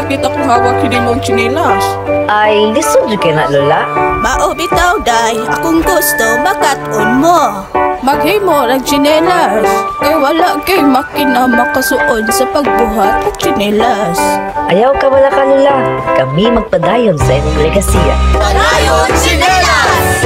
sakit akong hawak hindi mong chinilas. Ay, lisod jud kay na lola. Mao bitaw day, akong gusto makat-on mo. Maghimo ng chinelas. Kay wala kay makina makasuon sa pagbuhat ng chinelas. Ayaw ka wala ka lola. Kami magpadayon sa imong legasiya. Padayon Chinelas!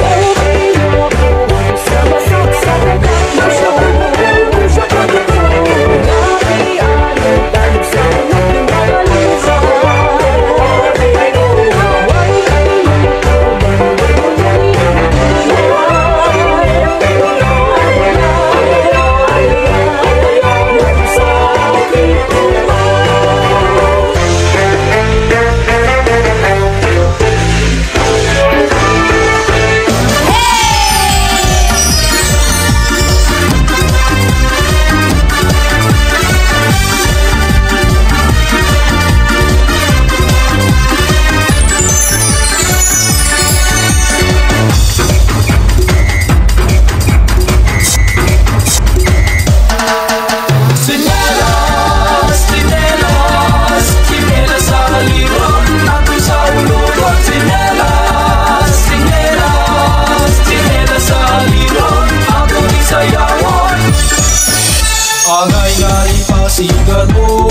Angay-ngay pasigan mo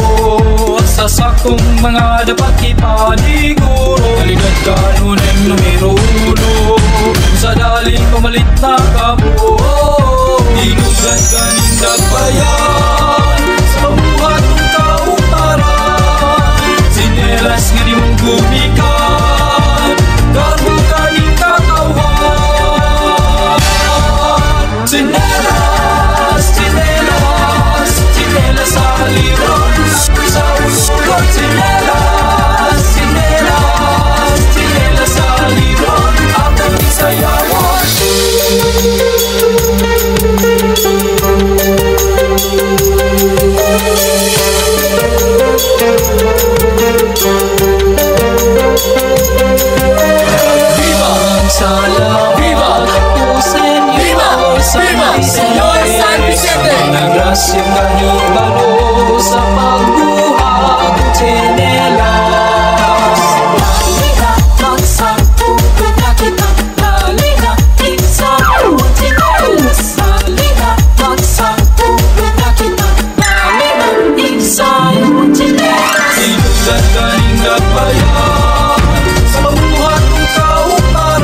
sa sakong mga dapat ipaniguro. Kaligad ka nuneng numero uno sa daling pamalit na kamo. Inugan ka ning nagbayan sa buhat ng kauparan. Sinelas nga di mong gumikan, karbo ka ning katawan. Sinelas, sinelas, sinelas sa libron, sa usulot. Sinelas, sinelas, sinelas sa libron, ang isayawan. Viva ang sala, viva Pusen, viva Señor San Vicente. Nagrasyang kanyang balo sa pagbuhat ng tsinelas. Naliha, magsangtupin na kita. Naliha, isang tsinelas. Naliha, magsangtupin na kita. Naliha, isang tsinelas. Sinugan ka rin nagbayan sa buhat ng kauparan.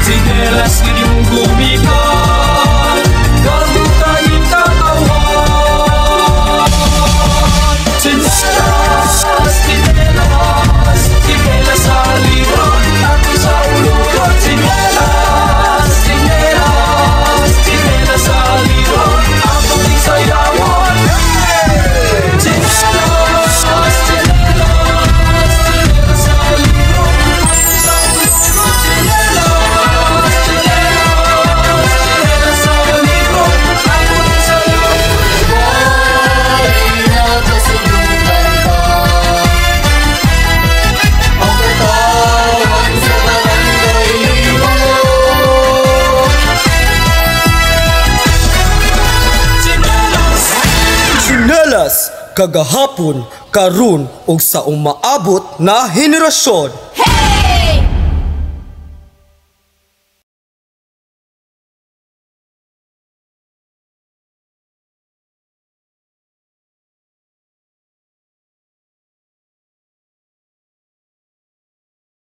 Sinelas ka rin mong gumikan, karbo ka rin katawan. Sinelas, sinelas, sinelas sa libron, ako sa ulurot. Sinelas, sinelas, sinelas sa libron, ako rin sayawan. Sinelas, sinelas, sinelas sa libron, ako sa ulurot. Sinelas, sinelas, sinelas sa libron, ako rin sayawan. Chinelas kagahapon karon ug sa umaabot na henerasyon.